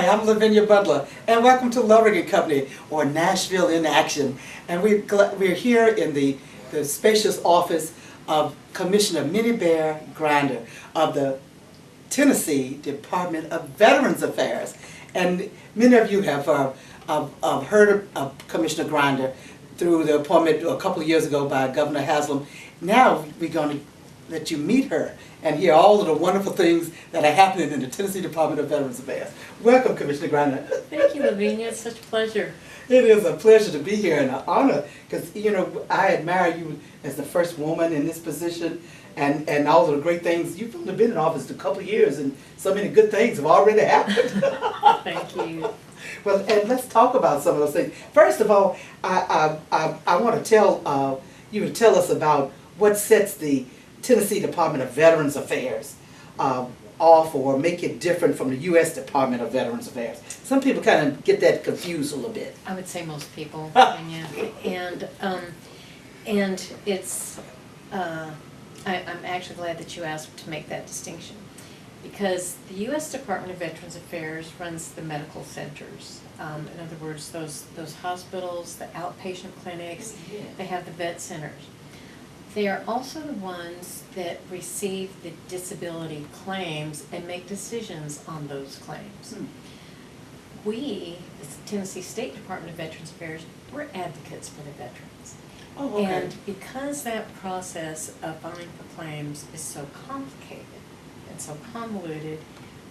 Hi, I'm Lavinia Butler, and welcome to Luvric and Company, or Nashville in Action. And we're here in the spacious office of Commissioner Minnie Bear Grinder of the Tennessee Department of Veterans Affairs. And many of you have heard of Commissioner Grinder through the appointment a couple of years ago by Governor Haslam. Now we're going to let you meet her and hear all of the wonderful things that are happening in the Tennessee Department of Veterans Affairs. Welcome, Commissioner Grinder. Thank you, Lavinia. It's such a pleasure. It is a pleasure to be here and an honor, because I admire you as the first woman in this position, and all of the great things. You've only been in office a couple of years, and so many good things have already happened. Thank you. Well, and let's talk about some of those things. First of all, I want to tell you to tell us about what sets the Tennessee Department of Veterans Affairs off, or make it different from the U.S. Department of Veterans Affairs. Some people kind of get that confused a little bit. I would say most people, yeah. And it's I'm actually glad that you asked to make that distinction, because the U.S. Department of Veterans Affairs runs the medical centers. In other words, those hospitals, the outpatient clinics, they have the vet centers. They are also the ones that receive the disability claims and make decisions on those claims. We, the Tennessee State Department of Veterans Affairs, we're advocates for the veterans. Oh, okay. And because that process of filing for claims is so complicated and so convoluted,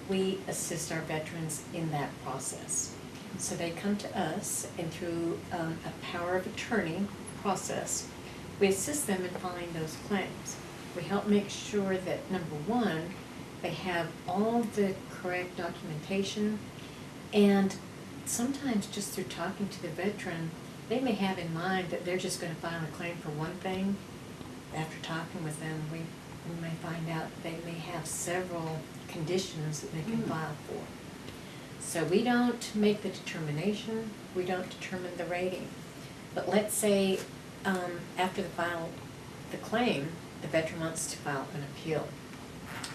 we assist our veterans in that process. So they come to us, and through a power of attorney process, we assist them in filing those claims. We help make sure that, number one, they have all the correct documentation, and sometimes just through talking to the veteran, they may have in mind that they're just going to file a claim for one thing. After talking with them, we may find out they may have several conditions that they can file for. So we don't make the determination, we don't determine the rating. But let's say after the claim, the veteran wants to file an appeal.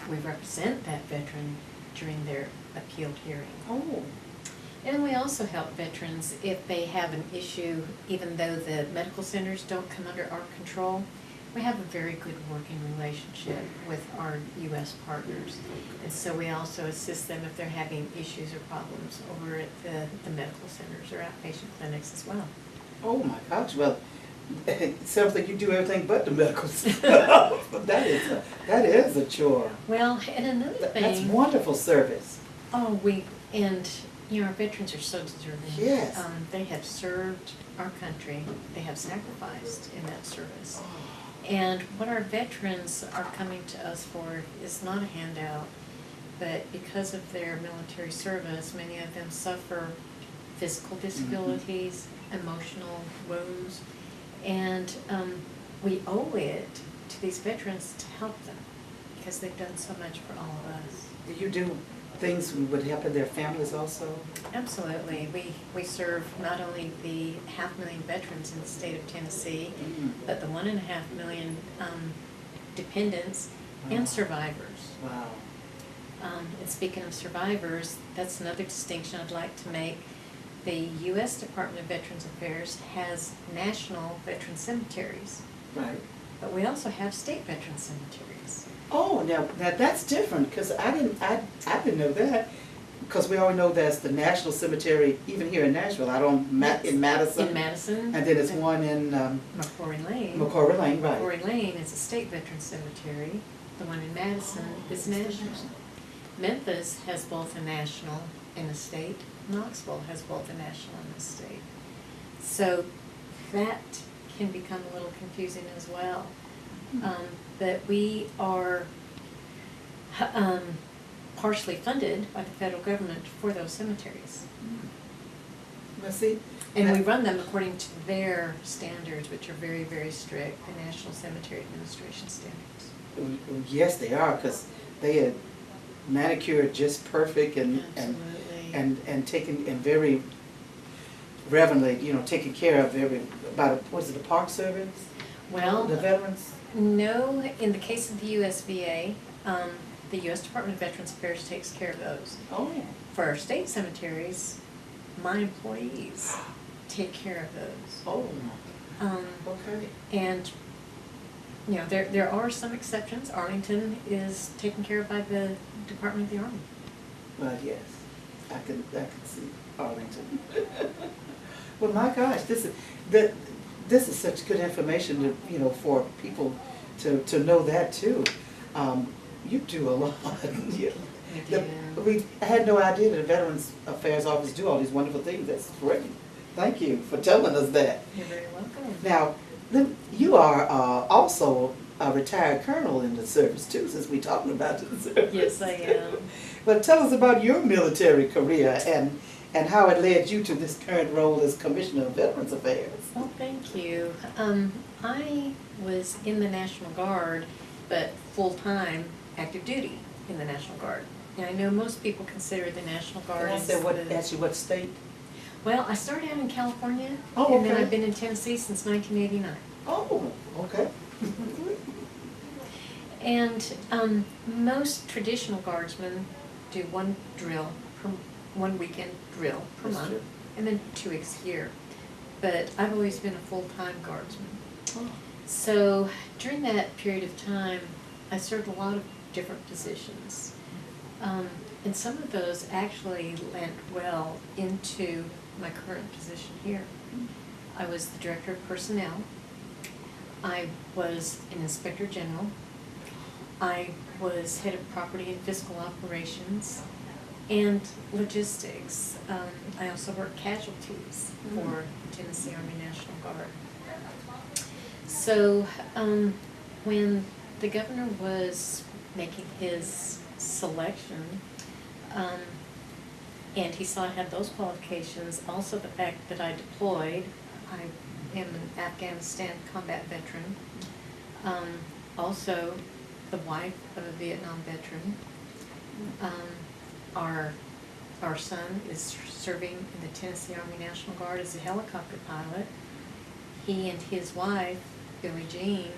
We represent that veteran during their appeal hearing. Oh. And we also help veterans if they have an issue, even though the medical centers don't come under our control. We have a very good working relationship with our U.S. partners. And so we also assist them if they're having issues or problems over at the medical centers or outpatient clinics as well. Oh my gosh, well, it sounds like you do everything but the medical stuff. that is a chore. Well, and another thing. That's wonderful service. Oh, our veterans are so deserving. Yes. They have served our country. They have sacrificed in that service. And what our veterans are coming to us for is not a handout, but because of their military service, many of them suffer physical disabilities, emotional wounds, and we owe it to these veterans to help them, because they've done so much for all of us. Do you do things that would help their families also? Absolutely. We serve not only the 500,000 veterans in the state of Tennessee, but the 1.5 million dependents and survivors. Wow. And speaking of survivors, that's another distinction I'd like to make. The U.S. Department of Veterans Affairs has national veteran cemeteries. Right. But we also have state veteran cemeteries. Oh, now that's different, because I didn't know that, because we already know there's the National Cemetery even here in Nashville. In Madison. In Madison. And then there's one in McCrory Lane. McCrory Lane, right. McCrory Lane is a state veteran cemetery. The one in Madison is national. Memphis has both a national and a state. Knoxville has both a national and a state. So that can become a little confusing as well. But we are partially funded by the federal government for those cemeteries. Let's see. And we run them according to their standards, which are very, very strict, the National Cemetery Administration standards. Yes, they are, because they are manicured just perfect and taken and very reverently, taken care of was it the Park Service? Well, the veterans? No, in the case of the USVA, the U.S. Department of Veterans Affairs takes care of those. Oh, For our state cemeteries, my employees take care of those. oh, Um, okay. And, you know, there are some exceptions. Arlington is taken care of by the Department of the Army. Well, yes, I can see Arlington. Well, my gosh, this is such good information to, you know, for people to know that too. You do a lot. I had no idea that the Veterans Affairs Office do all these wonderful things. That's great. Thank you for telling us that. You're very welcome. Now, you are also a retired colonel in the service too, since we're talking about the service. Yes, I am. But tell us about your military career and how it led you to this current role as Commissioner of Veterans Affairs. Well, thank you. I was in the National Guard, but full-time active duty in the National Guard. And I know most people consider the National Guard And I as said, ask you what state? Well, I started out in California, Oh, and then okay. I've been in Tennessee since 1989. Oh, okay. And most traditional guardsmen do one weekend drill per That's month, true. and then 2 weeks a year. But I've always been a full-time guardsman. Oh. So during that period of time, I served a lot of different positions. And some of those actually lent well into my current position here. I was the Director of Personnel. I was an Inspector General. I was Head of Property and Fiscal Operations and Logistics. I also worked casualties for Tennessee Army National Guard. So when the governor was making his selection, and he saw I had those qualifications, also the fact that I deployed. I am an Afghanistan combat veteran, also the wife of a Vietnam veteran. Our son is serving in the Tennessee Army National Guard as a helicopter pilot. He and his wife, Billie Jean,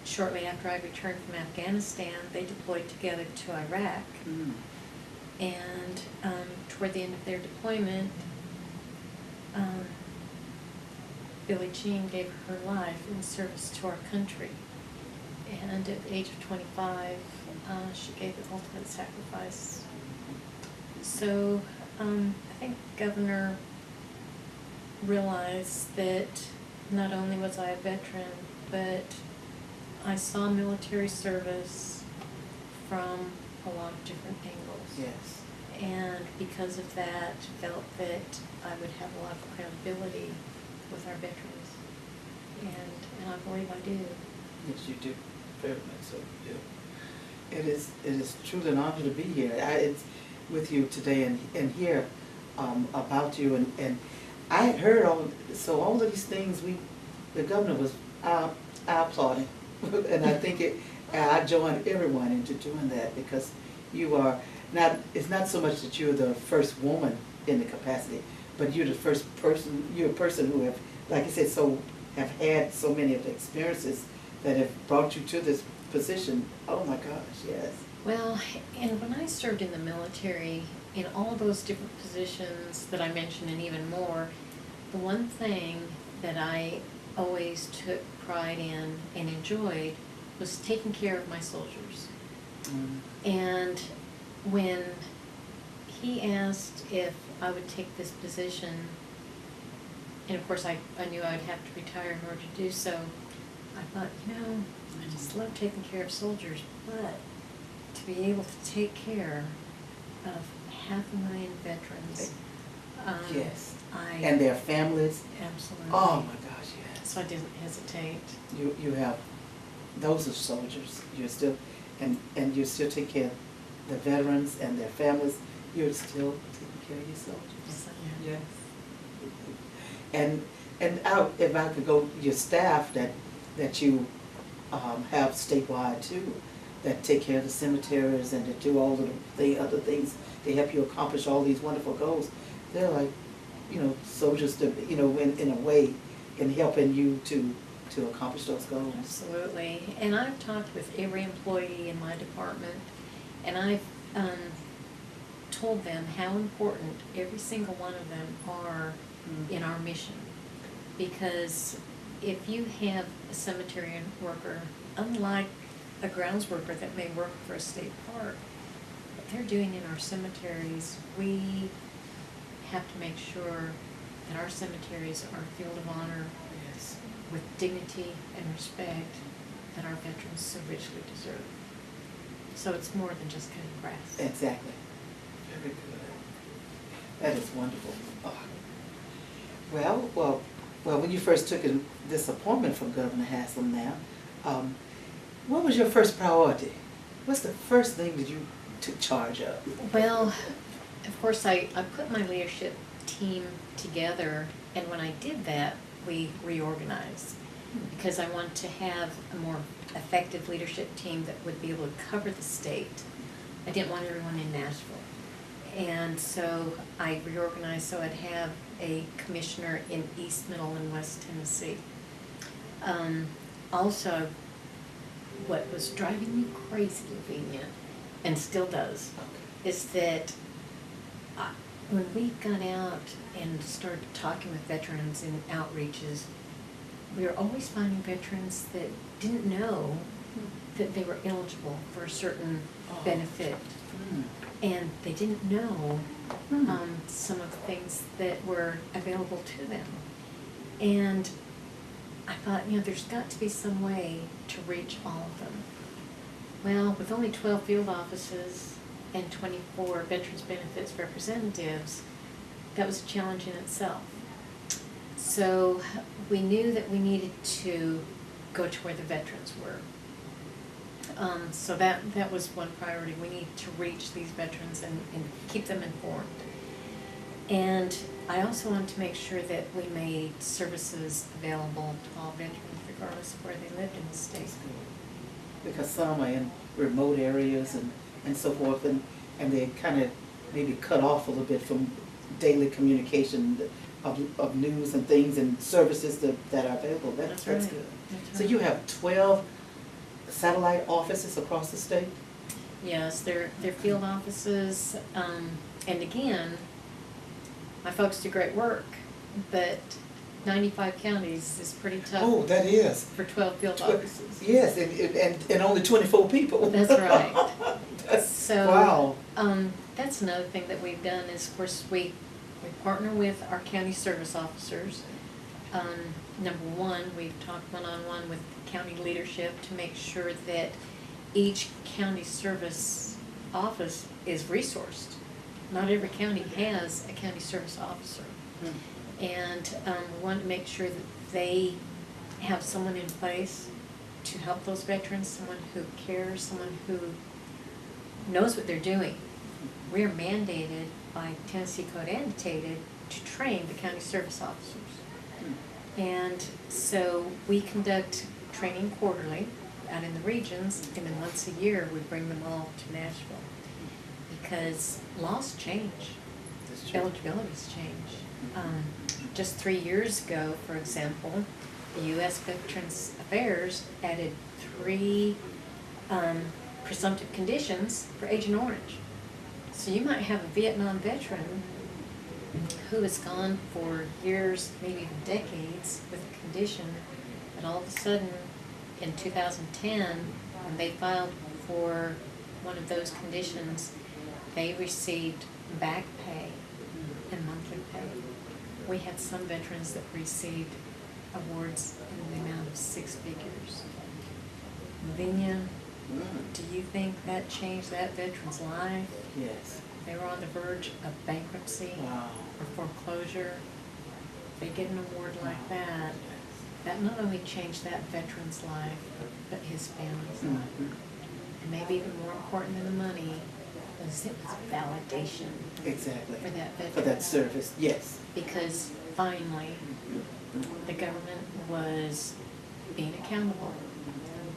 shortly after I returned from Afghanistan, they deployed together to Iraq. Mm. And toward the end of their deployment, Billie Jean gave her life in service to our country. And at the age of 25, she gave the ultimate sacrifice. So I think the governor realized that not only was I a veteran, but I saw military service from a lot of different angles. Yes. And because of that, felt that I would have a lot of credibility with our veterans. And I believe I do. Yes, you do. Very much so, you do. It is truly an honor to be here. It's with you today and hear about you. And I had heard all of these things. The governor was applauding, and I think I joined everyone into doing that because you are not. It's not so much that you're the first woman in the capacity, but you're the first person. You're a person who have, like I said, have had so many of the experiences that have brought you to this position. Oh my gosh, yes. Well, and when I served in the military, in all those different positions that I mentioned and even more, the one thing that I always took pride in and enjoyed was taking care of my soldiers. And when he asked if I would take this position, and of course I knew I would have to retire in order to do so, I thought, I just love taking care of soldiers, but to be able to take care of 500,000 veterans, Yes. I And their families. absolutely. Oh my gosh, yes. So I didn't hesitate. You have, those are soldiers. You're still, and you still take care of the veterans and their families. You're still taking care of your soldiers. Yes, I am. Yes. And if I could go, your staff that you have statewide too, that take care of the cemeteries and that do all of the other things, they help you accomplish all these wonderful goals. They're like, soldiers to, in a way, in helping you to to accomplish those goals. Absolutely. And I've talked with every employee in my department, and I've told them how important every single one of them are in our mission. Because if you have a cemetery worker, unlike a grounds worker that may work for a state park, what they're doing in our cemeteries, we have to make sure that our cemeteries are a field of honor with dignity and respect that our veterans so richly deserve. So it's more than just cutting grass. Exactly. Very good. That is wonderful. Oh. Well, when you first took this appointment from Governor Haslam now, what was your first priority? What's the first thing that you took charge of? Well, of course, I put my leadership team together, and when I did that, we reorganized because I wanted to have a more effective leadership team that would be able to cover the state. I didn't want everyone in Nashville. And so I reorganized so I'd have a commissioner in East, Middle, and West Tennessee. Also, what was driving me crazy, Lavinia, and still does, is that when we got out and started talking with veterans in outreaches, we were always finding veterans that didn't know that they were eligible for a certain benefit. And they didn't know some of the things that were available to them. And I thought, there's got to be some way to reach all of them. Well, with only 12 field offices and 24 Veterans Benefits representatives, that was a challenge in itself. So we knew that we needed to go to where the veterans were. So that was one priority. We need to reach these veterans and keep them informed. And I also wanted to make sure that we made services available to all veterans regardless of where they lived in the state. Because some are in remote areas and so forth, and they kind of maybe cut off a little bit from daily communication of news and things and services that are available. That's right. Good. That's So right. you have 12 satellite offices across the state? Yes, they're field offices, and again, my folks do great work, but 95 counties is pretty tough. Oh, that is. For 12 field offices. Yes, and only 24 people. That's right. So, wow. That's another thing that we've done is, of course, we partner with our county service officers. Number one, we've talked one-on-one with county leadership to make sure that each county service office is resourced. Not every county has a county service officer. And we want to make sure that they have someone in place to help those veterans, someone who cares, someone who knows what they're doing. We are mandated by Tennessee Code annotated to train the county service officers. And so we conduct training quarterly out in the regions, and then once a year we bring them all to Nashville. Because laws change, eligibilities change. Just 3 years ago, for example, the U.S. Veterans Affairs added 3 presumptive conditions for Agent Orange. So you might have a Vietnam veteran who has gone for years, maybe even decades, with a condition, and all of a sudden, in 2010, when they filed for one of those conditions, they received back pay and monthly pay. We had some veterans that received awards in the amount of 6 figures. Lavinia, do you think that changed that veteran's life? Yes. They were on the verge of bankruptcy or foreclosure. They get an award like that. That not only changed that veteran's life, but his family's life. And maybe even more important than the money was it was validation. Exactly. For that veteran. For that service, yes. Because finally, the government was being accountable.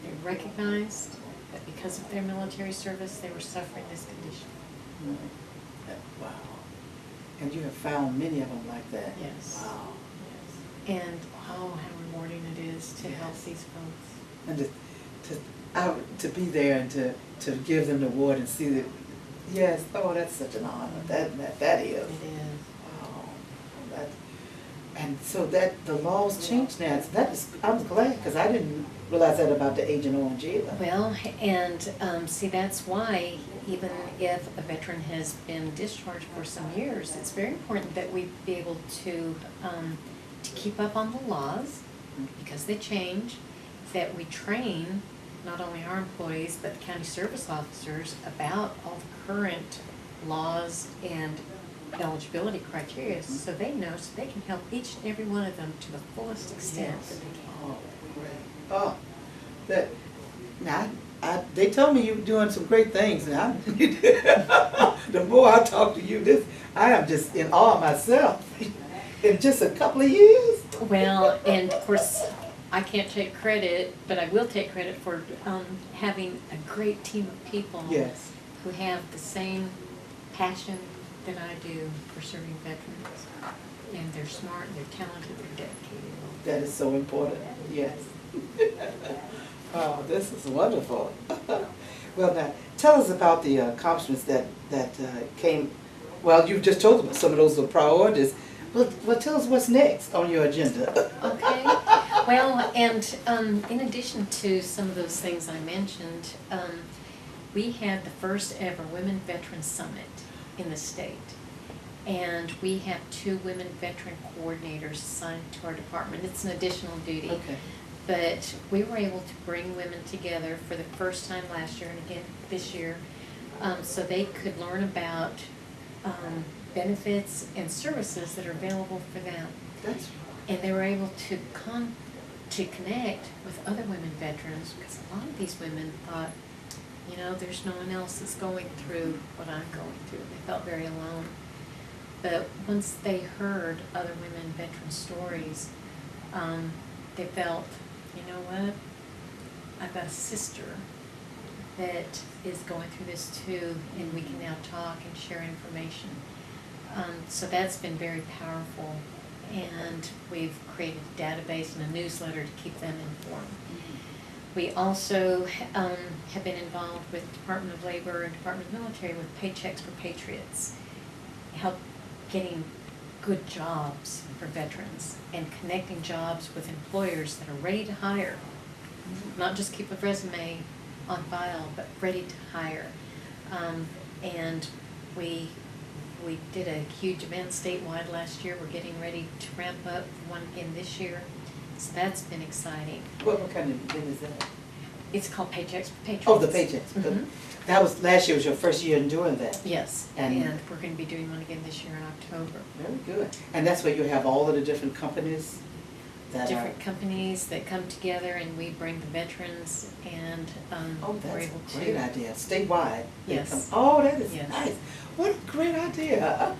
They recognized that because of their military service, they were suffering this condition. Wow. And you have found many of them like that? Yes. Wow. And oh, how rewarding it is to help Yes. these folks. And to be there and to give them the award and see that, yes, oh, that's such an honor, that is. It is. Oh, that, and so that, the laws changed now, so that is, I'm glad, because I didn't realize that about the Agent Orange either. Well, and see, that's why even if a veteran has been discharged for some years, it's very important that we be able to keep up on the laws, because they change, that we train not only our employees but the county service officers about all the current laws and eligibility criteria, so they know, so they can help each and every one of them to the fullest extent that they can. Oh, great. Oh, that, now, they told me you were doing some great things, and the more I talk to you, I am just in awe myself. In just a couple of years. Well, and of course, I can't take credit, but I will take credit for having a great team of people Yes. who have the same passion that I do for serving veterans. And they're smart, they're talented, they're dedicated. That is so important, yes. Oh, this is wonderful. Well, now, tell us about the accomplishments that came, well, you've just told us some of those are priorities. Well, tell us what's next on your agenda. Okay, well, and in addition to some of those things I mentioned, we had the first ever Women Veteran Summit in the state. And we have 2 women veteran coordinators assigned to our department. It's an additional duty. Okay. But we were able to bring women together for the first time last year and again this year, so they could learn about benefits and services that are available for them. That's And they were able to connect with other women veterans, because a lot of these women thought, you know, there's no one else that's going through what I'm going through. They felt very alone. But once they heard other women veteran stories, they felt, you know what, I've got a sister that is going through this too, and we can now talk and share information. So that's been very powerful, and we've created a database and a newsletter to keep them informed. We also have been involved with Department of Labor and Department of Military with Paychecks for Patriots, help getting good jobs for veterans and connecting jobs with employers that are ready to hire, not just keep a resume on file, but ready to hire. And we did a huge event statewide last year. We're getting ready to ramp up one again this year. So that's been exciting. what kind of thing is that? It's called Paychecks for Patriots. Oh, the paychecks. Mhm. That was, last year was your first year in doing that. Yes, And- and we're going to be doing one again this year in October. Very good. And that's where you have all of the different companies that Different companies that come together, and we bring the veterans, and Oh, we're that's able a great to. idea, statewide. They Yes. come- Oh, that is Yes. nice. What a great idea.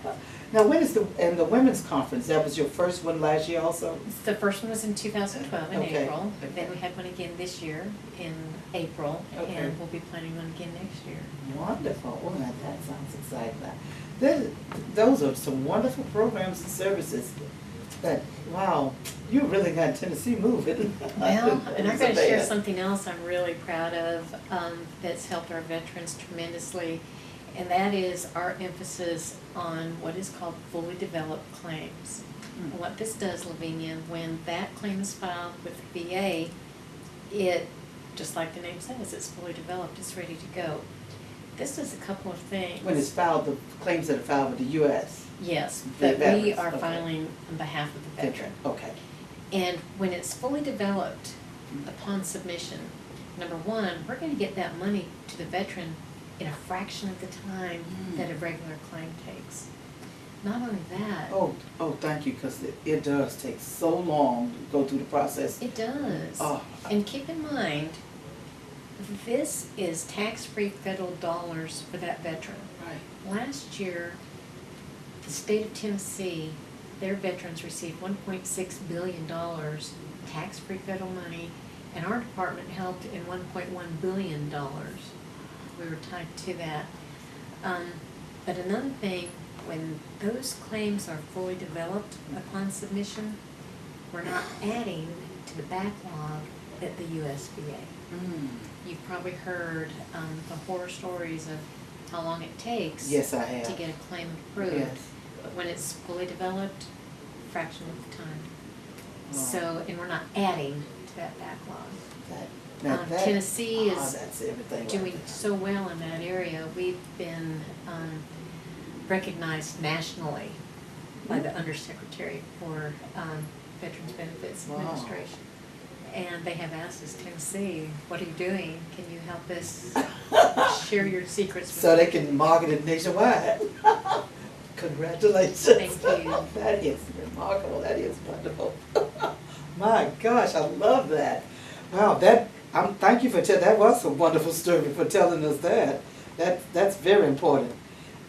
Now, when is the women's conference? That was your first one last year also? The first one was in 2012 in Okay. April. Okay. Then we had one again this year in April, Okay. and we'll be planning one again next year. Wonderful. Well, that sounds exciting. Those are some wonderful programs and services that, wow, you really got Tennessee moving. Well, and I'm going to share Bad. something else I'm really proud of that's helped our veterans tremendously, and that is our emphasis on what is called fully developed claims. And what this does, Lavinia, when that claim is filed with the VA, it, just like the name says, it's fully developed, it's ready to go. This does a couple of things. When it's filed, the claims that are filed with the U.S. Yes, The but we veterans, are okay. filing on behalf of the veteran. Okay. And when it's fully developed upon submission, number one, we're going to get that money to the veteran in a fraction of the time that a regular claim takes. Not only that, Oh, thank you, because it does take so long to go through the process. it does. Oh. And keep in mind, this is tax-free federal dollars for that veteran. Right. Last year, the state of Tennessee, their veterans received $1.6 billion tax-free federal money, and our department helped in $1.1 billion. We were tied to that. But another thing, when those claims are fully developed upon submission, we're not adding to the backlog at the USVA. You've probably heard the horror stories of how long it takes Yes, I have. to get a claim approved. Yes. But when it's fully developed, fraction of the time. Oh. So, and we're not adding to that backlog. Tennessee Tennessee is that's everything doing right so well in that area. We've been recognized nationally by the Undersecretary for Veterans Benefits Wow. Administration. And they have asked us, Tennessee, what are you doing? Can you help us share your secrets with so they can market it nationwide. Congratulations. Thank you. That is remarkable. That is wonderful. My gosh, I love that. Wow, thank you for that was a wonderful story for telling us that. That's very important.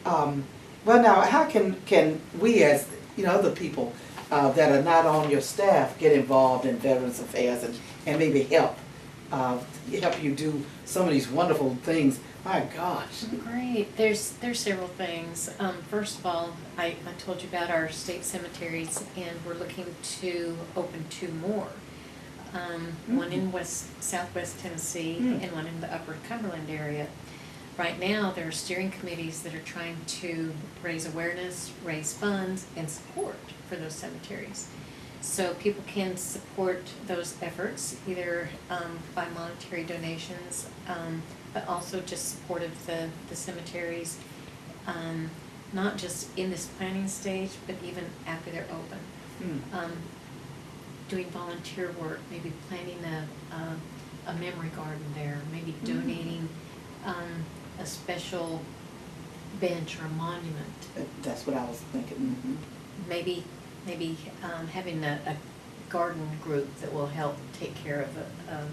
Well, now, how can we as other people that are not on your staff get involved in Veterans Affairs and maybe help you do some of these wonderful things? My gosh. Great. There's several things. First of all, I told you about our state cemeteries, and we're looking to open 2 more. One in southwest Tennessee and one in the upper Cumberland area. Right now, there are steering committees that are trying to raise awareness, raise funds, and support for those cemeteries. So people can support those efforts either by monetary donations, but also just support of the cemeteries, not just in this planning stage, but even after they're open. Doing volunteer work, maybe planting a memory garden there, maybe donating a special bench or a monument. That's what I was thinking. Maybe having a garden group that will help take care of a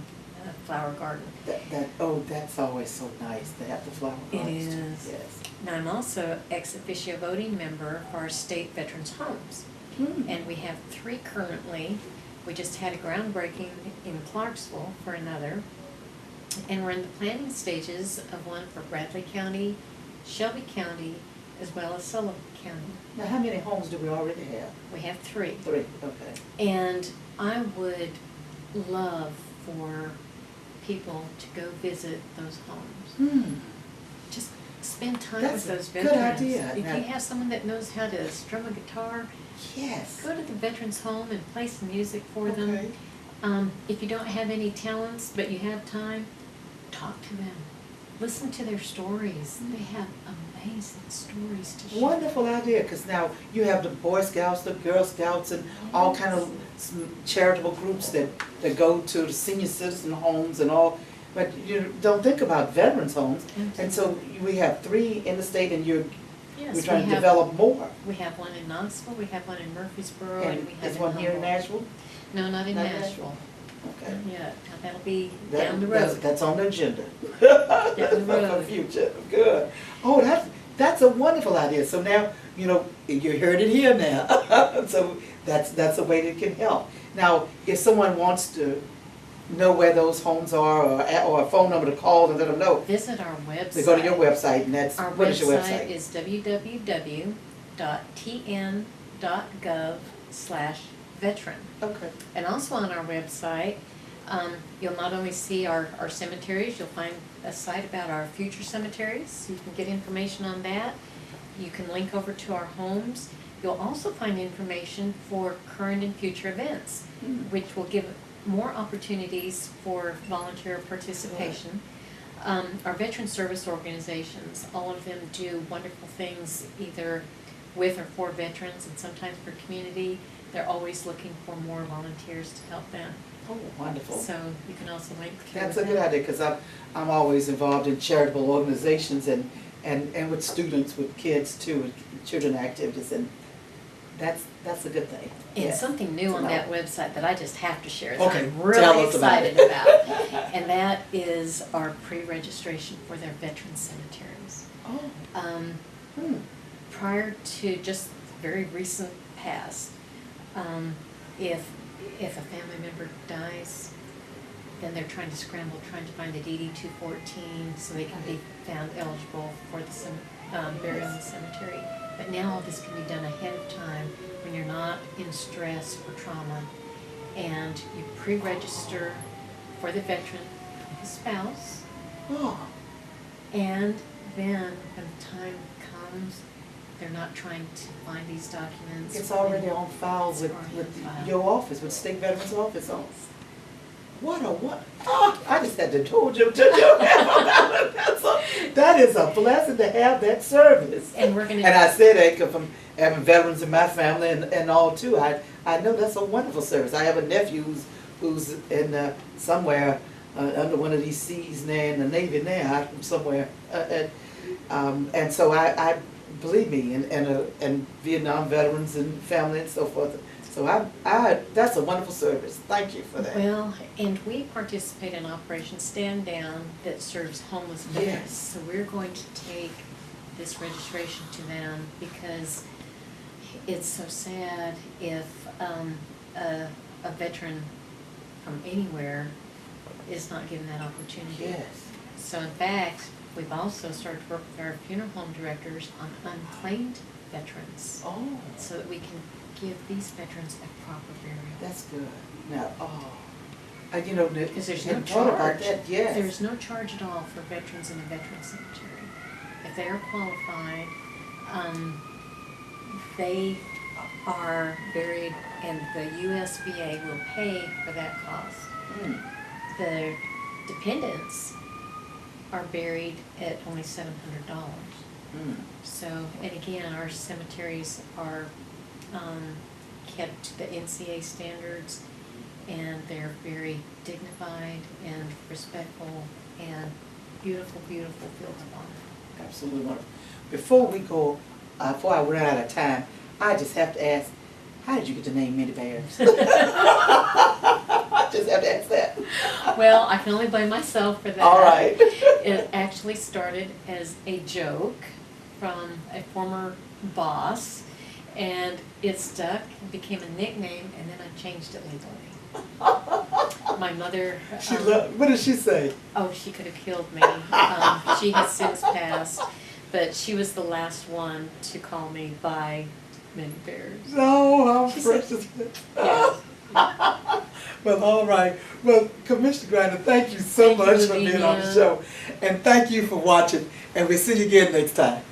flower garden. That's always so nice to have the flower It gardens. is. Yes. Now, I'm also ex officio voting member for our state veterans homes. And we have 3 currently. We just had a groundbreaking in Clarksville for another. And we're in the planning stages of one for Bradley County, Shelby County, as well as Sullivan County. Now, how many homes do we already have? We have 3. 3, okay. And I would love for people to go visit those homes. Just spend time That's with those a good veterans. idea. If Now- you have someone that knows how to strum a guitar, Yes. go to the veterans home and play some music for Okay. them. If you don't have any talents but you have time, talk to them. Listen to their stories. They have amazing stories to share. Wonderful idea, because now you have the Boy Scouts, the Girl Scouts, and all kind of charitable groups that go to the senior citizen homes and all. But you don't think about veterans homes. And so we have 3 in the state, and Yes, we're trying we to have- develop more. We have one in Knoxville, we have one in Murfreesboro, and we have Is one here in Humboldt. Nashville? No, not in Not Nashville. Okay. Yeah, that'll be down the That's- road. That's on the agenda. Down the For road. future, good. Oh, that's a wonderful idea. So now, you heard it here now. So that's a way that can help. Now, if someone wants to know where those homes are, or a phone number to call and let them know, Visit our website. they go to your website, and what is your Our website? website is www.tn.gov/veteran. Okay. And also on our website, you'll not only see our cemeteries, you'll find a site about our future cemeteries. You can get information on that. You can link over to our homes. You'll also find information for current and future events, which will give more opportunities for volunteer participation. Our veteran service organizations, all of them do wonderful things either with or for veterans and sometimes for community. They're always looking for more volunteers to help them. Oh, wonderful. So you can also link through That's with a good that. idea, because I'm always involved in charitable organizations and with students, with kids too, with children activities, and that's a good thing. And Yes. something new on No. that website that I just have to share that Okay, I'm tell really us about excited it. about. And that is our pre-registration for their veteran cemeteries. Oh. Prior to just very recent past, if a family member dies, then they're trying to scramble, trying to find a DD 214 so they can be found eligible for the burial in the cemetery. But now all this can be done ahead of time when you're not in stress or trauma, and you pre-register for the veteran, the spouse, Oh, and then when the time comes, they're not trying to find these documents. it's already on file It's with, already with on file. your office, with State Veterans Office on. What? Oh, I just had to told you. That is a blessing to have that service. And we're gonna. And I say that 'cause from having veterans in my family and all too. I know that's a wonderful service. I have a nephew who's in somewhere under one of these seas there in the Navy now, somewhere. And so I believe me, and Vietnam veterans and family and so forth. So that's a wonderful service. Thank you for that. Well, and we participate in Operation Stand Down that serves homeless veterans. Yes. So we're going to take this registration to them because it's so sad if a veteran from anywhere is not given that opportunity. Yes. So in fact, we've also started to work with our funeral home directors on unclaimed veterans Oh, so that we can give these veterans a proper burial. that's good. Now, you know, Because there's no hadn't thought about charge. that, yes. There's no charge at all for veterans in a veteran cemetery. If they are qualified, they are buried and the USVA will pay for that cost. Mm. The dependents are buried at only $700. Mm. So, and again, our cemeteries are kept to the NCA standards, and they're very dignified and respectful and beautiful, beautiful fields of honor. Absolutely wonderful. Before we go, before I run out of time, I just have to ask, how did you get the name Many Bears? I just have to ask that. Well, I can only blame myself for that. All right. It actually started as a joke from a former boss, and it stuck, it became a nickname, and then I changed it legally. My mother, What did she say? oh, she could have killed me. She has since passed, but she was the last one to call me by Many Bears. Oh, how She said- precious. Yeah. Well, all right. Well, Commissioner Grinder, thank you so Thank you, much for being on the Lavinia. show. And thank you for watching. And we'll see you again next time.